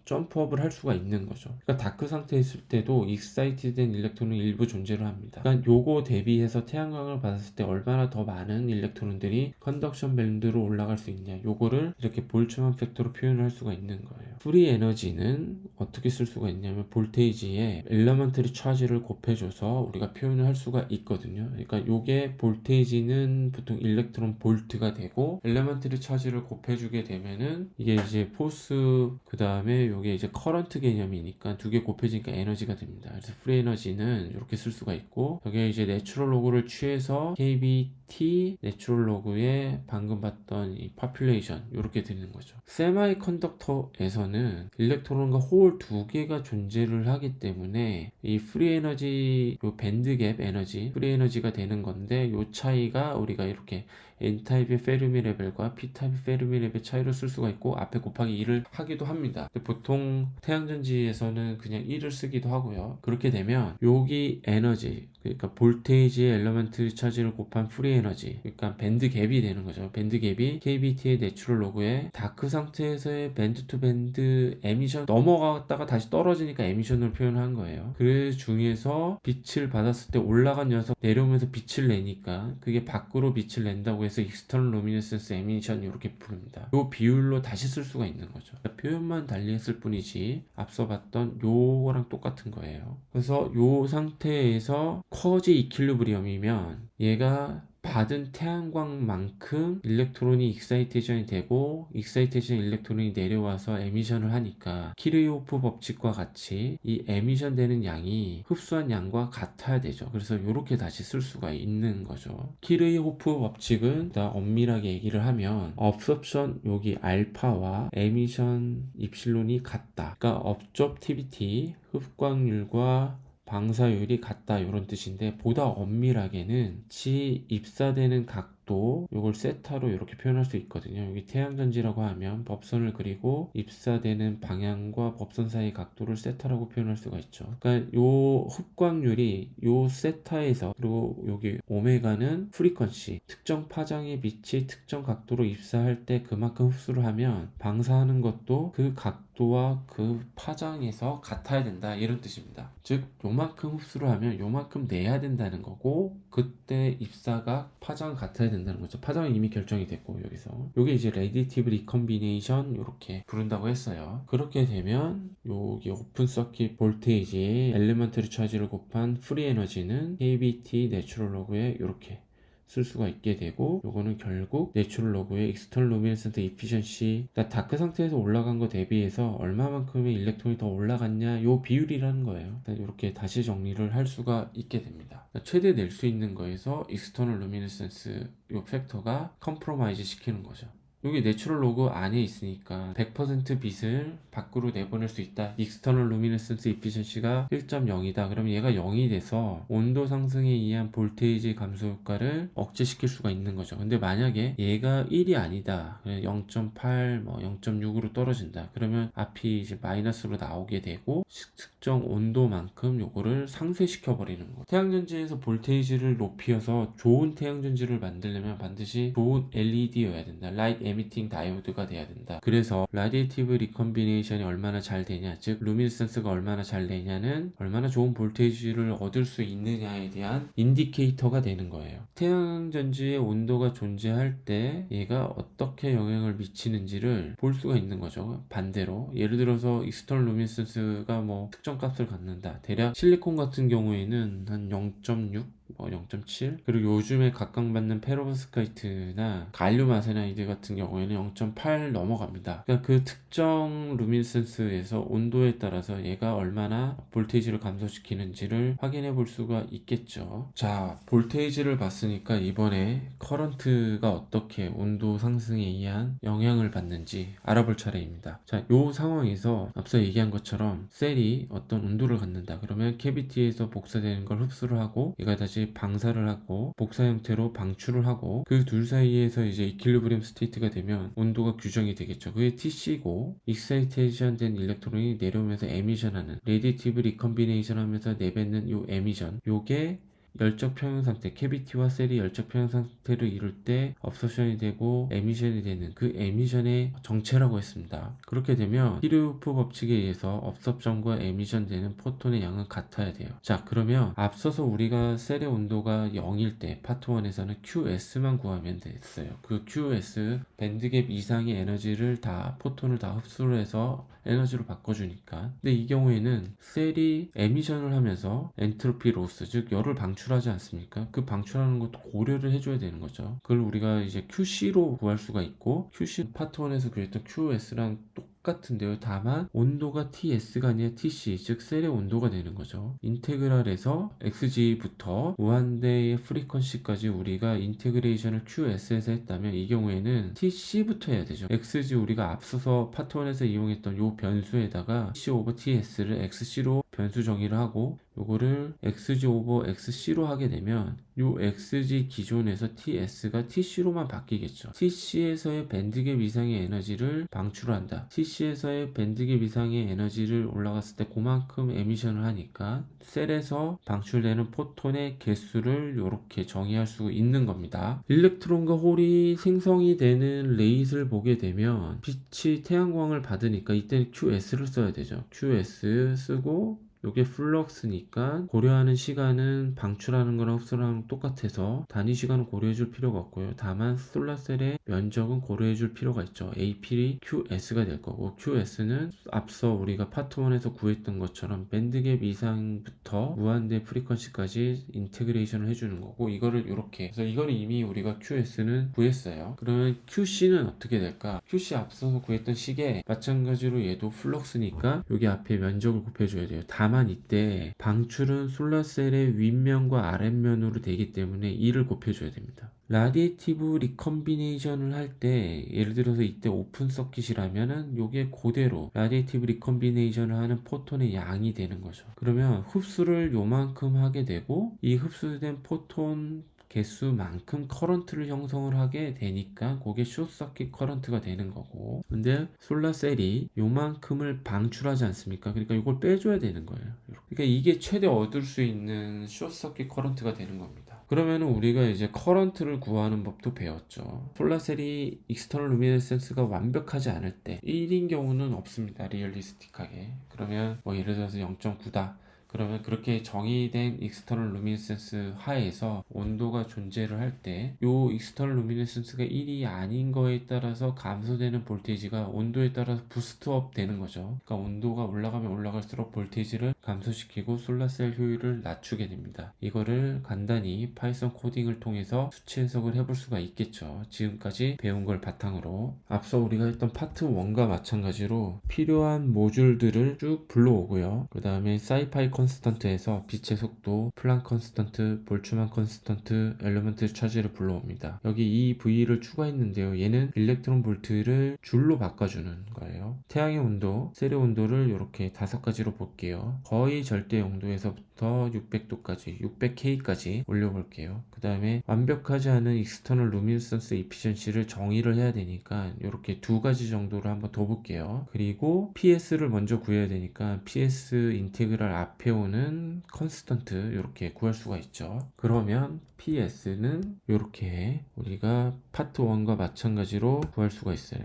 점프업을 할 수가 있는 거죠. 그러니까 다크 상태에 있을 때도 익사이티드 된 일렉트론은 일부 존재를 합니다. 그러니까 요거 대비해서 태양광을 받았을 때 얼마나 더 많은 일렉트론들이 컨덕션 밴드로 올라갈 수 있냐, 요거를 이렇게 볼츠만 팩터로 표현을 할 수가 있는 거예요. 프리 에너지는 어떻게 쓸 수가 있냐면 볼테이지에 엘레먼터리 차지를 곱해줘서 우리가 표현을 할 수가 있거든요. 그러니까 요게 볼테이지는 보통 일렉트론 볼트가 되고, 엘레먼터리 차지를 곱해주게 되면은 이게 이제 포스, 그 다음에 요게 이제 커런트 개념이니까 두 개 곱해지니까 에너지가 됩니다. 그래서 프리 에너지는 이렇게 쓸 수가 있고, 여기에 이제 내추럴 로그를 취해서 KBT 내추럴 로그에 방금 봤던 이 파퓰레이션 이렇게 되는 거죠. 세마이 컨덕터에서는 일렉트론과 홀 두 개가 존재를 하기 때문에 이 프리 에너지, 요 밴드갭 에너지, 프리 에너지가 되는 건데, 요 차이가 우리가 이렇게 N타입의 페르미 레벨과 P타입의 페르미 레벨 차이로 쓸 수가 있고, 앞에 곱하기 1을 하기도 합니다. 근데 보통 태양전지에서는 그냥 1을 쓰기도 하고요. 그렇게 되면 여기 에너지, 그러니까 볼테이지의 엘리먼트 차지를 곱한 프리 에너지, 그러니까 밴드 갭이 되는 거죠. 밴드 갭이 KBT의 내추럴 로그에 다크 상태에서의 밴드 투 밴드 에미션 넘어갔다가 다시 떨어지니까 에미션으로 표현한 거예요. 그 중에서 빛을 받았을 때 올라간 녀석 내려오면서 빛을 내니까 그게 밖으로 빛을 낸다고 해서 익스터널 루미네센스 에미션 이렇게 부릅니다. 이 비율로 다시 쓸 수가 있는 거죠. 그러니까 표현만 달리했을 뿐이지 앞서 봤던 요거랑 똑같은 거예요. 그래서 요 상태에서 쿼지 이퀄리브리엄이면 얘가 받은 태양광만큼 일렉트론이 익사이테이션이 되고, 익사이테이션 일렉트론이 내려와서 에미션을 하니까 키르호프 법칙과 같이 이 에미션 되는 양이 흡수한 양과 같아야 되죠. 그래서 이렇게 다시 쓸 수가 있는 거죠. 키르호프 법칙은 더 엄밀하게 얘기를 하면 업섭션 여기 알파와 에미션 입실론이 같다. 그러니까 업접티비티 흡광률과 방사율이 같다 이런 뜻인데, 보다 엄밀하게는 지 입사되는 각도, 요걸 세타로 이렇게 표현할 수 있거든요. 여기 태양전지라고 하면 법선을 그리고 입사되는 방향과 법선 사이의 각도를 세타라고 표현할 수가 있죠. 그러니까 요 흡광률이 요 세타에서, 그리고 여기 오메가는 프리퀀시, 특정 파장의 빛이 특정 각도로 입사할 때 그만큼 흡수를 하면 방사하는 것도 그 각도와 그 파장에서 같아야 된다 이런 뜻입니다. 즉 요만큼 흡수를 하면 요만큼 내야 된다는 거고, 그때 입사가 파장 같아야 된다는 거죠. 파장은 이미 결정이 됐고, 여기서 요게 이제 레디티브 리컴비네이션 이렇게 부른다고 했어요. 그렇게 되면 여기 오픈 서킷 볼테이지의 엘리먼터리 차지를 곱한 프리 에너지는 KBT 내추럴 로그에 이렇게 쓸 수가 있게 되고, 요거는 결국 내추럴 로그의 익스터널 루미네센트 이피션시, 그러니까 다크 상태에서 올라간 거 대비해서 얼마만큼의 일렉트론이 더 올라갔냐, 요 비율이라는 거예요. 이렇게 다시 정리를 할 수가 있게 됩니다. 그러니까 최대 낼 수 있는 거에서 익스터널 루미네센스 요 팩터가 컴프로마이즈 시키는 거죠. 여기 내추럴 로그 안에 있으니까 100% 빛을 밖으로 내보낼 수 있다. 익스터널 루미네센스 이피션시가 1.0이다. 그러면 얘가 0이 돼서 온도 상승에 의한 볼테이지 감소 효과를 억제시킬 수가 있는 거죠. 근데 만약에 얘가 1이 아니다, 0.8, 뭐 0.6으로 떨어진다. 그러면 앞이 이제 마이너스로 나오게 되고, 특정 온도만큼 요거를 상쇄시켜 버리는 거. 태양전지에서 볼테이지를 높여서 좋은 태양전지를 만들려면 반드시 좋은 LED여야 된다. 라이트 에미팅 다이오드가 돼야 된다. 그래서 라디에이티브 리컴비네이션이 얼마나 잘 되냐, 즉 루미니센스가 얼마나 잘 되냐는 얼마나 좋은 볼테이지를 얻을 수 있느냐에 대한 인디케이터가 되는 거예요. 태양전지의 온도가 존재할 때 얘가 어떻게 영향을 미치는지를 볼 수가 있는 거죠. 반대로 예를 들어서 익스터널 루미니센스가 뭐 특정 값을 갖는다. 대략 실리콘 같은 경우에는 한 0.6 0.7 그리고 요즘에 각광받는 페로브스카이트나 갈륨 아세나이드 같은 경우에는 0.8 넘어갑니다. 그러니까 그 특정 루미니센스에서 온도에 따라서 얘가 얼마나 볼테이지를 감소시키는지를 확인해 볼 수가 있겠죠. 자, 볼테이지를 봤으니까 이번에 커런트가 어떻게 온도 상승에 의한 영향을 받는지 알아볼 차례입니다. 자, 요 상황에서 앞서 얘기한 것처럼 셀이 어떤 온도를 갖는다. 그러면 캐비티에서 복사되는 걸 흡수를 하고 얘가 다시 방사를 하고 복사 형태로 방출을 하고 그 둘 사이에서 이제 이퀄리브리엄 스테이트가 되면 온도가 규정이 되겠죠. 그게 TC고 익사이테이션 된 일렉트론이 내려오면서 에미션하는 레디티브 리컴비네이션 하면서 내뱉는 요 에미션, 요게 열적 평형 상태, 캐비티와 셀이 열적 평형 상태를 이룰 때 업서션이 되고 에미션이 되는 그 에미션의 정체라고 했습니다. 그렇게 되면 히르호프 법칙에 의해서 업섭션과 에미션 되는 포톤의 양은 같아야 돼요. 자, 그러면 앞서서 우리가 셀의 온도가 0일 때 파트 1에서는 QS만 구하면 됐어요. 그 QS 밴드갭 이상의 에너지를 다 포톤을 다 흡수를 해서 에너지로 바꿔주니까. 근데 이 경우에는 셀이 에미션을 하면서 엔트로피 로스, 즉 열을 방출하지 않습니까? 그 방출하는 것도 고려를 해줘야 되는 거죠. 그걸 우리가 이제 QC로 구할 수가 있고, QC 파트 1에서 구했던 QS랑 똑같은데요. 다만 온도가 TS가 아니라 TC, 즉 셀의 온도가 되는 거죠. 인테그랄에서 XG부터 무한대의 프리퀀시까지 우리가 인테그레이션을 QS에서 했다면 이 경우에는 TC부터 해야 되죠. XG 우리가 앞서서 파트 1에서 이용했던 요 변수에다가 TC 오버 TS를 XC로 변수 정의를 하고 요거를 XG 오버 XC로 하게 되면 요 XG 기존에서 TS가 TC로만 바뀌겠죠. TC에서의 밴드갭 이상의 에너지를 방출한다. TC에서의 밴드갭 이상의 에너지를 올라갔을 때 그만큼 에미션을 하니까 셀에서 방출되는 포톤의 개수를 이렇게 정의할 수 있는 겁니다. 일렉트론과 홀이 생성이 되는 레이스를 보게 되면 빛이 태양광을 받으니까 이때는 QS를 써야 되죠. QS 쓰고 요게 플럭스니까 고려하는 시간은 방출하는 거랑 흡수랑 똑같아서 단위 시간은 고려해 줄 필요가 없고요. 다만 솔라셀의 면적은 고려해 줄 필요가 있죠. AP이 QS가 될 거고 QS는 앞서 우리가 파트 1에서 구했던 것처럼 밴드갭 이상부터 무한대 프리퀀시까지 인테그레이션을 해주는 거고 이거를 이렇게 그래서 이거는 이미 우리가 QS는 구했어요. 그러면 QC는 어떻게 될까? QC 앞서서 구했던 식에 마찬가지로 얘도 플럭스니까 여기 앞에 면적을 곱해줘야 돼요. 다만 이때 방출은 솔라셀의 윗면과 아랫면으로 되기 때문에 이를 곱해줘야 됩니다. 라디에이티브 리컴비네이션을 할 때 예를 들어서 이때 오픈 서킷이라면은 요게 그대로 라디에이티브 리컴비네이션을 하는 포톤의 양이 되는 거죠. 그러면 흡수를 요만큼 하게 되고 이 흡수된 포톤 개수만큼 커런트를 형성을 하게 되니까 그게 숏서킷 커런트가 되는 거고 근데 솔라셀이 요만큼을 방출하지 않습니까? 그러니까 이걸 빼줘야 되는 거예요. 그러니까 이게 최대 얻을 수 있는 숏서킷 커런트가 되는 겁니다. 그러면은 우리가 이제 커런트를 구하는 법도 배웠죠. 솔라셀이 익스터널 루미네센스가 완벽하지 않을 때 1인 경우는 없습니다. 리얼리스틱하게. 그러면 뭐 예를 들어서 0.9다. 그러면 그렇게 정의된 익스터널 루미네센스 하에서 온도가 존재를 할 때 요 익스터널 루미네센스가 1이 아닌 거에 따라서 감소되는 볼테이지가 온도에 따라서 부스트업 되는 거죠. 그러니까 온도가 올라가면 올라갈수록 볼테이지를 감소시키고 솔라셀 효율을 낮추게 됩니다. 이거를 간단히 파이썬 코딩을 통해서 수치 해석을 해볼 수가 있겠죠. 지금까지 배운 걸 바탕으로 앞서 우리가 했던 파트 1과 마찬가지로 필요한 모듈들을 쭉 불러오고요. 그 다음에 사이파이 컨스턴트에서 빛의 속도, 플랑크 컨스턴트, 볼츠만 컨스턴트, 엘리먼트 차지를 불러옵니다. 여기 이 V를 추가했는데요. 얘는 일렉트론 볼트를 줄로 바꿔주는 거예요. 태양의 온도, 셀의 온도를 이렇게 5가지로 볼게요. 거의 절대 영도에서부터 600도까지, 600K까지 올려볼게요. 그 다음에 완벽하지 않은 익스터널 루미니센스 이피션시를 정의를 해야 되니까 이렇게 2가지 정도를 한번 더 볼게요. 그리고 PS를 먼저 구해야 되니까 PS 인테그랄 앞에 앞에오는 컨스턴트 이렇게 구할 수가 있죠. 그러면 PS는 이렇게 우리가 파트 1과 마찬가지로 구할 수가 있어요.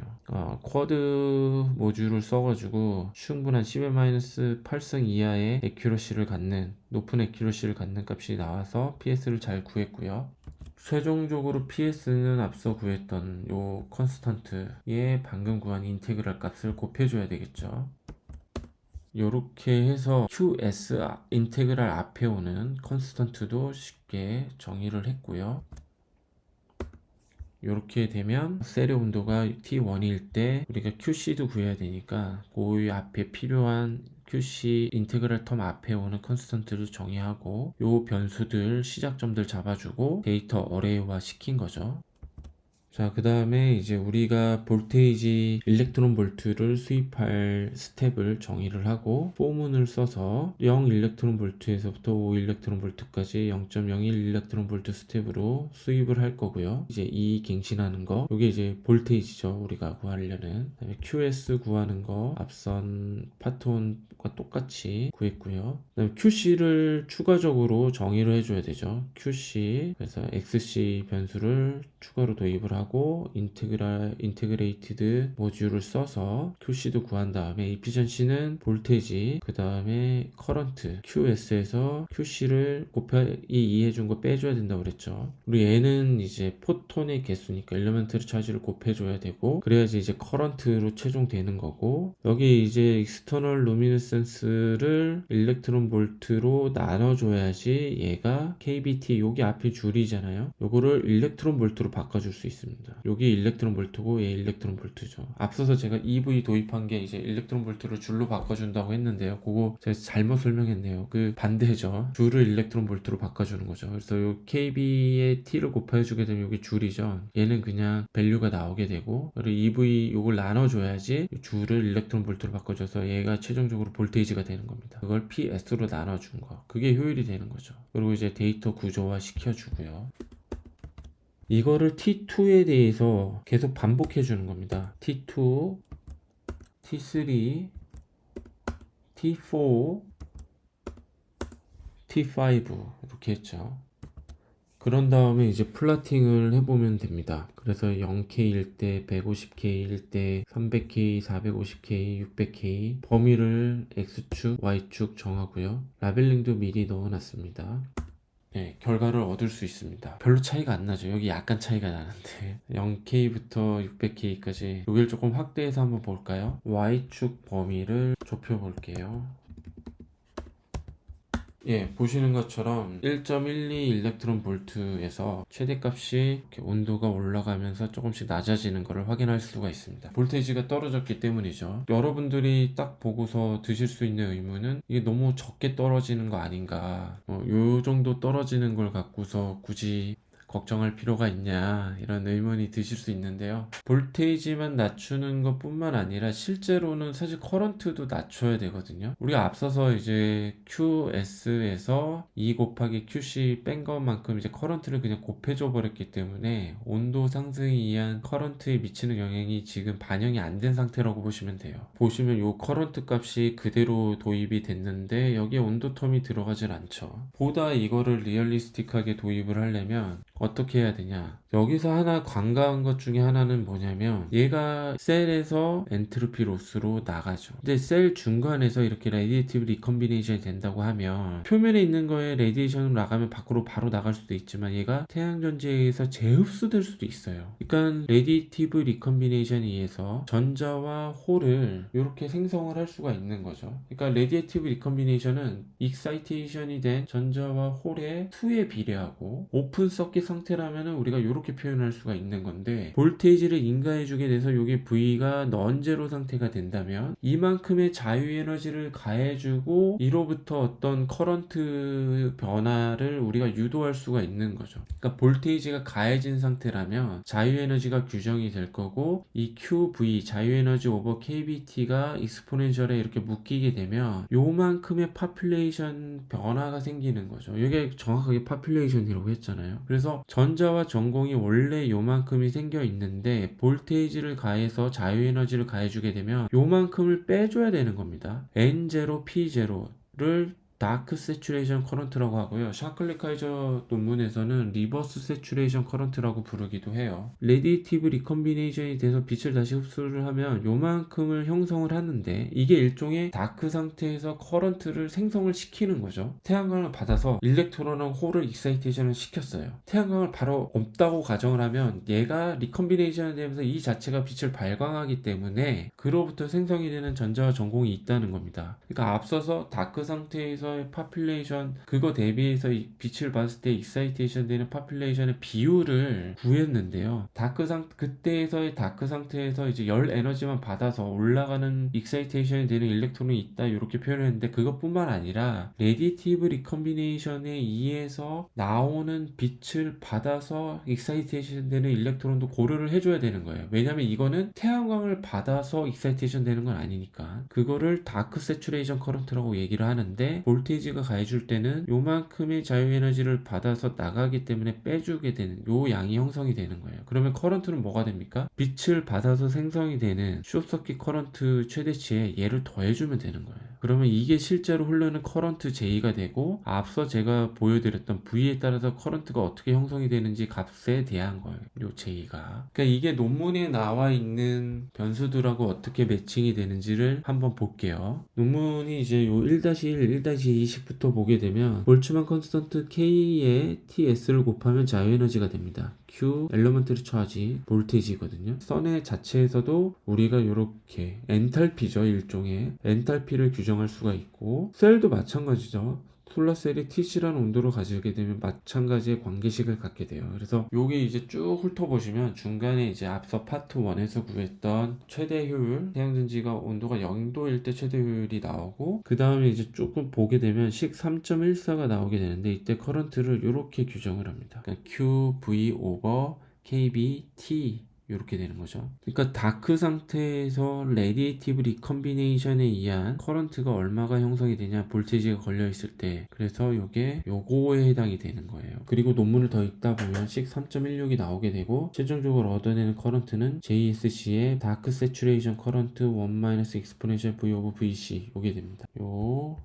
쿼드 모듈을 써가지고 충분한 10-8승 이하의 에큐러시를 갖는 높은 에큐러시를 갖는 값이 나와서 PS를 잘 구했고요. 최종적으로 PS는 앞서 구했던 요 컨스턴트에 방금 구한 인테그랄 값을 곱해줘야 되겠죠. 요렇게 해서 QS 인테그랄 앞에 오는 컨스턴트도 쉽게 정의를 했고요. 이렇게 되면 셀의 온도가 T1일 때 우리가 QC도 구해야 되니까 그 앞에 필요한 QC 인테그랄 텀 앞에 오는 컨스턴트를 정의하고 요 변수들 시작점들 잡아주고 데이터 어레이화 시킨 거죠. 자, 그 다음에 이제 우리가 볼테이지 일렉트론 볼트를 수입할 스텝을 정의를 하고 포문을 써서 0 일렉트론 볼트에서부터 5 일렉트론 볼트까지 0.01 일렉트론 볼트 스텝으로 수입을 할 거고요. 이제 이 갱신하는 거, 이게 이제 볼테이지죠. 우리가 구하려는. 그다음에 QS 구하는 거 앞선 파트 1과 똑같이 구했고요. 그다음에 QC를 추가적으로 정의를 해줘야 되죠. QC, 그래서 XC 변수를 추가로 도입을 하고 인테그레이티드 모듈을 써서 QC도 구한 다음에 이피션시는 볼테이지, 그 다음에 커런트 QS에서 QC를 곱하기 2 해준 거 빼줘야 된다고 그랬죠. 우리 얘는 이제 포톤의 개수니까 엘리먼트리 차지를 곱해줘야 되고 그래야지 이제 커런트로 최종되는 거고, 여기 이제 익스터널 루미네센스를 일렉트론 볼트로 나눠줘야지 얘가 KBT, 여기 앞에 줄이잖아요. 요거를 일렉트론 볼트로 바꿔줄 수 있습니다. 여기 일렉트론 볼트고 얘 일렉트론 볼트죠. 앞서서 제가 EV 도입한 게 이제 일렉트론 볼트를 줄로 바꿔준다고 했는데요. 그거 제가 잘못 설명했네요. 그 반대죠. 줄을 일렉트론 볼트로 바꿔주는 거죠. 그래서 요 KB의 T를 곱해주게 되면 여기 줄이죠. 얘는 그냥 밸류가 나오게 되고, 그리고 EV 요걸 나눠줘야지 줄을 일렉트론 볼트로 바꿔줘서 얘가 최종적으로 볼테이지가 되는 겁니다. 그걸 PS로 나눠준 거. 그게 효율이 되는 거죠. 그리고 이제 데이터 구조화 시켜주고요. 이거를 T2에 대해서 계속 반복해 주는 겁니다. T2, T3, T4, T5 이렇게 했죠. 그런 다음에 이제 플라팅을 해보면 됩니다. 그래서 0K일 때, 150K일 때, 300K, 450K, 600K 범위를 X축, Y축 정하고요. 라벨링도 미리 넣어놨습니다. 네, 결과를 얻을 수 있습니다. 별로 차이가 안 나죠. 여기 약간 차이가 나는데 0K부터 600K까지 여기를 조금 확대해서 한번 볼까요? Y축 범위를 좁혀 볼게요. 예, 보시는 것처럼 1.12 일렉트론 볼트에서 최대값이 이렇게 온도가 올라가면서 조금씩 낮아지는 것을 확인할 수가 있습니다. 볼테이지가 떨어졌기 때문이죠. 여러분들이 딱 보고서 드실 수 있는 의문은 이게 너무 적게 떨어지는 거 아닌가, 요 정도 떨어지는 걸 갖고서 굳이 걱정할 필요가 있냐, 이런 의문이 드실 수 있는데요. 볼테이지만 낮추는 것 뿐만 아니라 실제로는 사실 커런트도 낮춰야 되거든요. 우리가 앞서서 이제 QS에서 2 곱하기 QC 뺀 것만큼 이제 커런트를 그냥 곱해줘 버렸기 때문에 온도 상승에 의한 커런트에 미치는 영향이 지금 반영이 안 된 상태라고 보시면 돼요. 보시면 요 커런트 값이 그대로 도입이 됐는데 여기에 온도 텀이 들어가질 않죠. 보다 이거를 리얼리스틱하게 도입을 하려면 어떻게 해야 되냐, 여기서 하나 관가한 것 중에 하나는 뭐냐면 얘가 셀에서 엔트로피 로스로 나가죠. 근데 셀 중간에서 이렇게 레디에이티브 리컨비네이션이 된다고 하면 표면에 있는 거에 레디에이션으로 나가면 밖으로 바로 나갈 수도 있지만 얘가 태양전지에 의해서 재흡수될 수도 있어요. 그러니까 레디에이티브 리컨비네이션에 의해서 전자와 홀을 이렇게 생성을 할 수가 있는 거죠. 그러니까 레디에이티브 리컨비네이션은 익사이테이션이 된 전자와 홀의 2에 비례하고 오픈 서킷 상태라면은 우리가 이렇게 표현할 수가 있는 건데, 볼테이지를 인가해주게 돼서 이게 V가 넌제로 상태가 된다면 이만큼의 자유에너지를 가해주고 이로부터 어떤 커런트 변화를 우리가 유도할 수가 있는 거죠. 그러니까 볼테이지가 가해진 상태라면 자유에너지가 규정이 될 거고, 이 QV 자유에너지 오버 KBT가 익스포넨셜에 이렇게 묶이게 되면 요만큼의 파퓰레이션 변화가 생기는 거죠. 이게 정확하게 파퓰레이션이라고 했잖아요. 그래서 전자와 전공이 원래 요만큼이 생겨 있는데 볼테이지를 가해서 자유에너지를 가해주게 되면 요만큼을 빼줘야 되는 겁니다. N0, P0를 다크 세츄레이션 커런트라고 하고요. 샤클리카이저 논문에서는 리버스 세츄레이션 커런트라고 부르기도 해요. 레디티브 리컨비네이션이 돼서 빛을 다시 흡수를 하면 요만큼을 형성을 하는데 이게 일종의 다크 상태에서 커런트를 생성을 시키는 거죠. 태양광을 받아서 일렉트론하고 홀을 익사이테이션을 시켰어요. 태양광을 바로 없다고 가정을 하면 얘가 리컨비네이션이 되면서 이 자체가 빛을 발광하기 때문에 그로부터 생성이 되는 전자와 전공이 있다는 겁니다. 그러니까 앞서서 다크 상태에서의 파퓰레이션 그거 대비해서 빛을 봤을 때 익사이테이션 되는 파퓰레이션의 비율을 구했는데요. 그때에서의 다크 상태에서 이제 열 에너지만 받아서 올라가는 익사이테이션이 되는 일렉트론이 있다 이렇게 표현했는데 그것뿐만 아니라 레디티브 리컨비네이션에 의해서 나오는 빛을 받아서 익사이테이션 되는 일렉트론도 고려를 해줘야 되는 거예요. 왜냐면 이거는 태양광을 받아서 익사이테이션 되는 건 아니니까 그거를 다크 세츄레이션 커런트라고 얘기를 하는데 볼테이지가 가해줄 때는 요만큼의 자유에너지를 받아서 나가기 때문에 빼주게 되는 요 양이 형성이 되는 거예요. 그러면 커런트는 뭐가 됩니까? 빛을 받아서 생성이 되는 숏서킷 커런트 최대치에 얘를 더해주면 되는 거예요. 그러면 이게 실제로 흐르는 커런트 J가 되고 앞서 제가 보여드렸던 V에 따라서 커런트가 어떻게 형성이 되는지 값에 대한 거예요. 요 J가. 그러니까 이게 논문에 나와 있는 변수들하고 어떻게 매칭이 되는지를 한번 볼게요. 논문이 이제 요 1-1, 1-20부터 보게 되면 볼츠만 컨스턴트 K에 TS를 곱하면 자유에너지가 됩니다. Q 엘러먼트리 차지 볼테이지거든요. 선의 자체에서도 우리가 이렇게 엔탈피죠. 일종의 엔탈피를 규정할 수가 있고 셀도 마찬가지죠. 솔라셀이 TC라는 온도를 가지게 되면 마찬가지의 관계식을 갖게 돼요. 그래서 요게 이제 쭉 훑어보시면 중간에 이제 앞서 파트 1에서 구했던 최대 효율, 태양전지가 온도가 0도일 때 최대 효율이 나오고 그 다음에 이제 조금 보게 되면 식 3.14가 나오게 되는데 이때 커런트를 이렇게 규정을 합니다. 그러니까 QV 오버 KB T 이렇게 되는 거죠. 그러니까 다크 상태에서 레디에이티브 리컨비네이션에 의한 커런트가 얼마가 형성이 되냐 볼테이지가 걸려 있을 때 그래서 요거에 해당이 되는 거예요. 그리고 논문을 더 읽다 보면 식 3.16이 나오게 되고 최종적으로 얻어내는 커런트는 JSC의 다크 세츄레이션 커런트 1- exponential V over VC 요게 됩니다. 요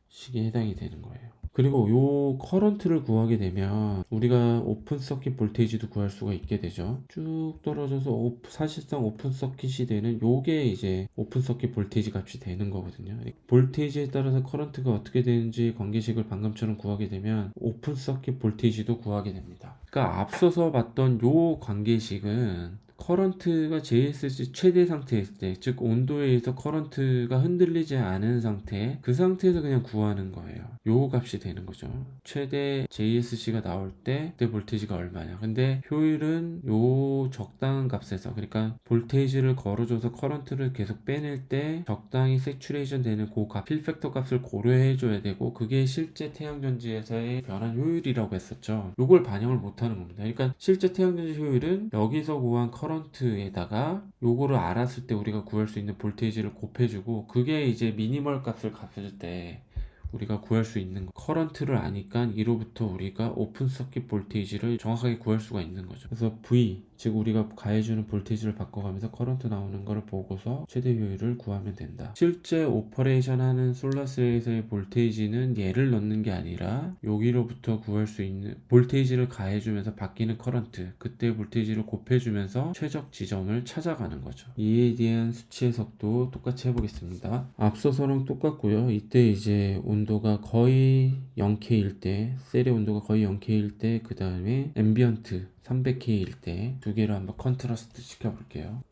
식에 해당이 되는 거예요. 그리고 요 커런트를 구하게 되면 우리가 오픈 서킷 볼테이지도 구할 수가 있게 되죠. 쭉 떨어져서 사실상 오픈 서킷이 되는 요게 이제 오픈 서킷 볼테이지 값이 되는 거거든요. 볼테이지에 따라서 커런트가 어떻게 되는지 관계식을 방금처럼 구하게 되면 오픈 서킷 볼테이지도 구하게 됩니다. 그러니까 앞서서 봤던 요 관계식은 커런트가 JSC 최대 상태였을 때, 즉 온도에 의해서 커런트가 흔들리지 않은 상태, 그 상태에서 그냥 구하는 거예요. 요 값이 되는 거죠. 최대 JSC가 나올 때 그때 볼테이지가 얼마냐. 근데 효율은 요 적당한 값에서, 그러니까 볼테이지를 걸어줘서 커런트를 계속 빼낼 때 적당히 세츄레이션 되는 그 값, 필팩터 값을 고려해 줘야 되고, 그게 실제 태양전지에서의 변환 효율이라고 했었죠. 요걸 반영을 못하는 겁니다. 그러니까 실제 태양전지 효율은 여기서 구한 커런트에다가 요거를 알았을 때 우리가 구할 수 있는 볼테이지를 곱해주고, 그게 이제 미니멀 값을 값해줄 때 우리가 구할 수 있는 커런트를 아니까 이로부터 우리가 오픈 서킷 볼테이지를 정확하게 구할 수가 있는 거죠. 그래서 V, 즉 우리가 가해주는 볼테이지를 바꿔가면서 커런트 나오는 거를 보고서 최대 효율을 구하면 된다. 실제 오퍼레이션 하는 솔라셀에서의 볼테이지는 얘를 넣는 게 아니라 여기로부터 구할 수 있는 볼테이지를 가해주면서 바뀌는 커런트, 그때 볼테이지를 곱해주면서 최적 지점을 찾아가는 거죠. 이에 대한 수치 해석도 똑같이 해보겠습니다. 앞서서랑 똑같고요. 이때 이제 온도가 거의 0K일 때, 셀의 온도가 거의 0K일 때, 그 다음에 앰비언트 300K일 때 두 개를 한번 컨트라스트 시켜볼게요.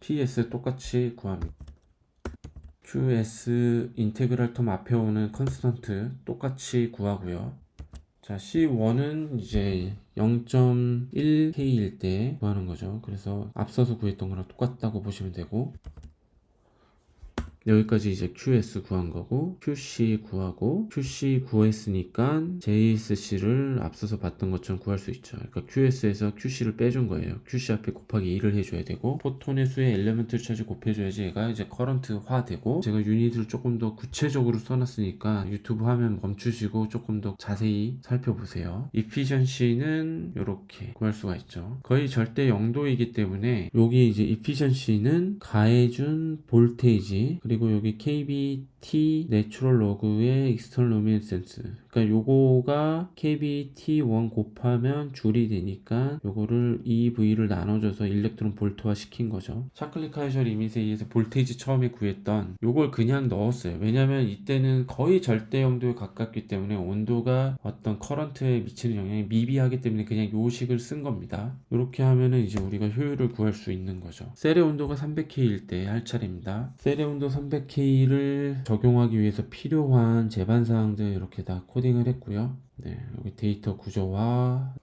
PS 똑같이 구합니다. QS 인테그랄 텀 앞에 오는 컨스턴트 똑같이 구하고요. 자, C1은 이제 0.1K일 때 구하는 거죠. 그래서 앞서서 구했던 거랑 똑같다고 보시면 되고, 여기까지 이제 QS 구한 거고, QC 구하고, QC 구했으니까 JSC를 앞서서 봤던 것처럼 구할 수 있죠. 그러니까 QS에서 QC를 빼준 거예요. QC 앞에 곱하기 2를 해줘야 되고, 포톤의 수에 엘리먼트 차지 곱해줘야지 얘가 이제 커런트화 되고, 제가 유닛을 조금 더 구체적으로 써놨으니까 유튜브 화면 멈추시고 조금 더 자세히 살펴보세요. 이피션시는 이렇게 구할 수가 있죠. 거의 절대 0도이기 때문에 여기 이제 이피션시는 가해준 볼테이지, 그리고 여기 KB T 내추럴 로그의 익스터널 루미네센스. 그러니까 요거가 kb T1 곱하면 줄이 되니까 요거를 EV를 나눠줘서 일렉트론 볼트화 시킨 거죠. 샤클리 카이저 리밋에 의해서 볼테이지 처음에 구했던 요걸 그냥 넣었어요. 왜냐면 이때는 거의 절대 영도에 가깝기 때문에 온도가 어떤 커런트에 미치는 영향이 미비하기 때문에 그냥 요 식을 쓴 겁니다. 이렇게 하면은 이제 우리가 효율을 구할 수 있는 거죠. 셀의 온도가 300K일 때 할 차례입니다. 셀의 온도 300K를 적용하기 위해서 필요한 제반사항들 이렇게 다 코딩을 했고요. 네, 여기 데이터 구조와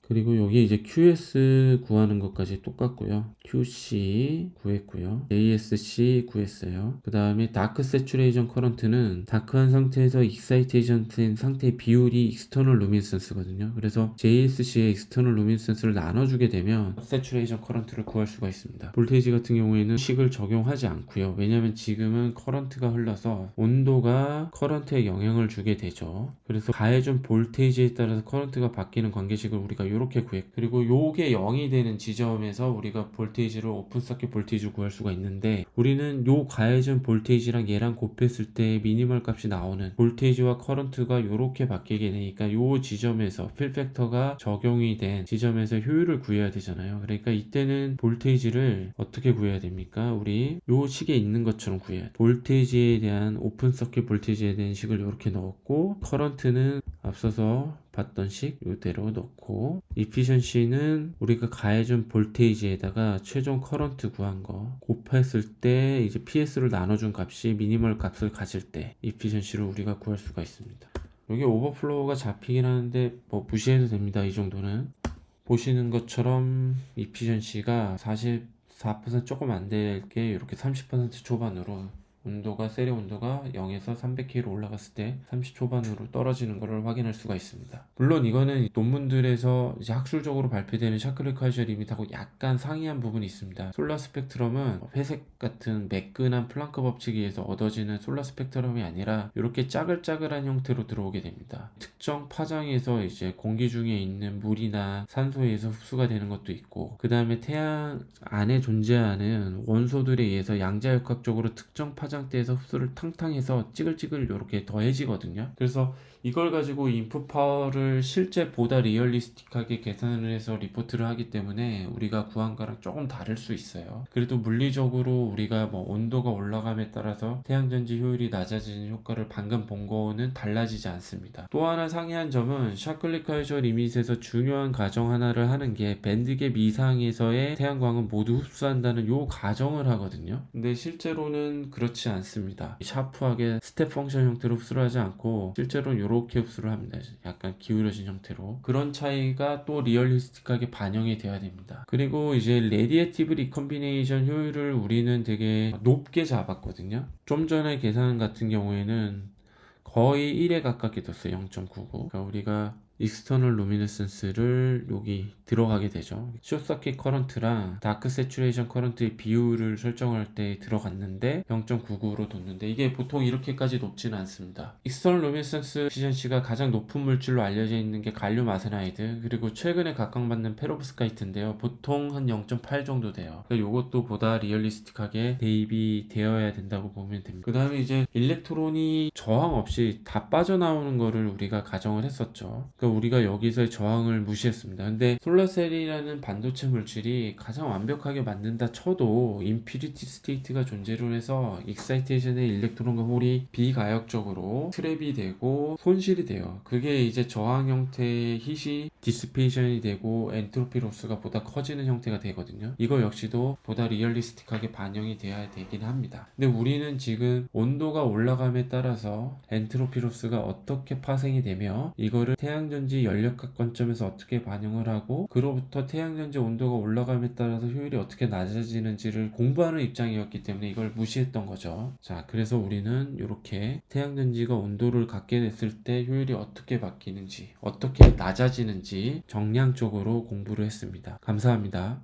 그리고 여기 이제 QS 구하는 것까지 똑같고요. QC 구했고요. ASC 구했어요. 그 다음에 다크 세츄레이션 커런트는 다크한 상태에서 익사이테이션 된 상태의 비율이 익스터널 루미넌스거든요. 그래서 JSC의 익스터널 루미넌스를 나눠주게 되면 세츄레이션 커런트를 구할 수가 있습니다. 볼테이지 같은 경우에는 식을 적용하지 않고요. 왜냐하면 지금은 커런트가 흘러서 온도가 커런트에 영향을 주게 되죠. 그래서 가해준 볼테이지에 따라서 커런트가 바뀌는 관계식을 우리가 이렇게 구했고, 그리고 요게 0이 되는 지점에서 우리가 볼테이지를 오픈 서킷 볼테이지를 구할 수가 있는데, 우리는 요 가해준 볼테이지랑 얘랑 곱했을 때 미니멀 값이 나오는 볼테이지와 커런트가 이렇게 바뀌게 되니까 요 지점에서 필팩터가 적용이 된 지점에서 효율을 구해야 되잖아요. 그러니까 이때는 볼테이지를 어떻게 구해야 됩니까? 우리 요 식에 있는 것처럼 구해야 돼. 볼테이지에 대한 오픈 서킷 볼테이지에 대한 식을 이렇게 넣었고, 커런트는 앞서서 봤던 식 이대로 넣고, 이피션시는 우리가 가해준 볼테이지에다가 최종 커런트 구한 거 곱했을 때 이제 PS를 나눠준 값이 미니멀 값을 가질 때 이피션시를 우리가 구할 수가 있습니다. 여기 오버플로우가 잡히긴 하는데 뭐 무시해도 됩니다. 이 정도는 보시는 것처럼 이피션시가 44% 조금 안 될 게 이렇게 30% 초반으로 온도가 셀의 온도가 0에서 300K로 올라갔을 때 30 초반으로 떨어지는 것을 확인할 수가 있습니다. 물론 이거는 논문들에서 이제 학술적으로 발표되는 샤클리 카이저 리밋하고 약간 상이한 부분이 있습니다. 솔라 스펙트럼은 회색 같은 매끈한 플랑크 법칙에 의해서 얻어지는 솔라 스펙트럼이 아니라 이렇게 짜글짜글한 형태로 들어오게 됩니다. 특정 파장에서 이제 공기 중에 있는 물이나 산소에 의해서 흡수가 되는 것도 있고, 그 다음에 태양 안에 존재하는 원소들에 의해서 양자역학적으로 특정 파장대에서 흡수를 탕탕해서 찌글찌글 이렇게 더해지거든요. 그래서 이걸 가지고 인풋 파워를 실제 보다 리얼리스틱하게 계산을 해서 리포트를 하기 때문에 우리가 구한 거랑 조금 다를 수 있어요. 그래도 물리적으로 우리가 뭐 온도가 올라감에 따라서 태양전지 효율이 낮아지는 효과를 방금 본 거는 달라지지 않습니다. 또 하나 상이한 점은 샤클리 카이저 리밋에서 중요한 가정 하나를 하는 게 밴드갭 이상에서의 태양광은 모두 흡수한다는 요 가정을 하거든요. 근데 실제로는 그렇지 않습니다. 샤프하게 스텝 펑션 형태로 흡수를 하지 않고 실제로는 이렇게 흡수를 합니다. 약간 기울여진 형태로. 그런 차이가 또 리얼리스틱하게 반영이 돼야 됩니다. 그리고 이제 레디에이티브 리컴비네이션 효율을 우리는 되게 높게 잡았거든요. 좀 전에 계산 같은 경우에는 거의 1에 가깝게 뒀어요. 0.99. 그러니까 우리가 익스터널 루미네센스를 여기 들어가게 되죠. 숏서킷 커런트랑 다크 세츄레이션 커런트의 비율을 설정할 때 들어갔는데 0.99로 뒀는데 이게 보통 이렇게까지 높지는 않습니다. 익스터널 루미네센스 에피션시가 가장 높은 물질로 알려져 있는 게 갈륨 아세나이드, 그리고 최근에 각광받는 페로브스카이트인데요. 보통 한 0.8 정도 돼요. 그러니까 이것도 보다 리얼리스틱하게 대입이 되어야 된다고 보면 됩니다. 그 다음에 이제 일렉트론이 저항 없이 다 빠져나오는 거를 우리가 가정을 했었죠. 그러니까 우리가 여기서의 저항을 무시했습니다. 근데 솔라셀이라는 반도체 물질이 가장 완벽하게 만든다 쳐도 인피니티 스테이트가 존재를 해서 익사이테이션의 일렉트론과 홀이 비가역적으로 트랩이 되고 손실이 돼요. 그게 이제 저항 형태의 힛이 디스페이션이 되고 엔트로피 로스가 보다 커지는 형태가 되거든요. 이거 역시도 보다 리얼리스틱하게 반영이 돼야 되긴 합니다. 근데 우리는 지금 온도가 올라감에 따라서 엔트로피 로스가 어떻게 파생이 되며 이거를 태양전지 연력학 관점에서 어떻게 반영을 하고 그로부터 태양전지 온도가 올라감에 따라서 효율이 어떻게 낮아지는지를 공부하는 입장이었기 때문에 이걸 무시했던 거죠. 자, 그래서 우리는 이렇게 태양전지가 온도를 갖게 됐을 때 효율이 어떻게 바뀌는지, 어떻게 낮아지는지 정량적으로 공부를 했습니다. 감사합니다.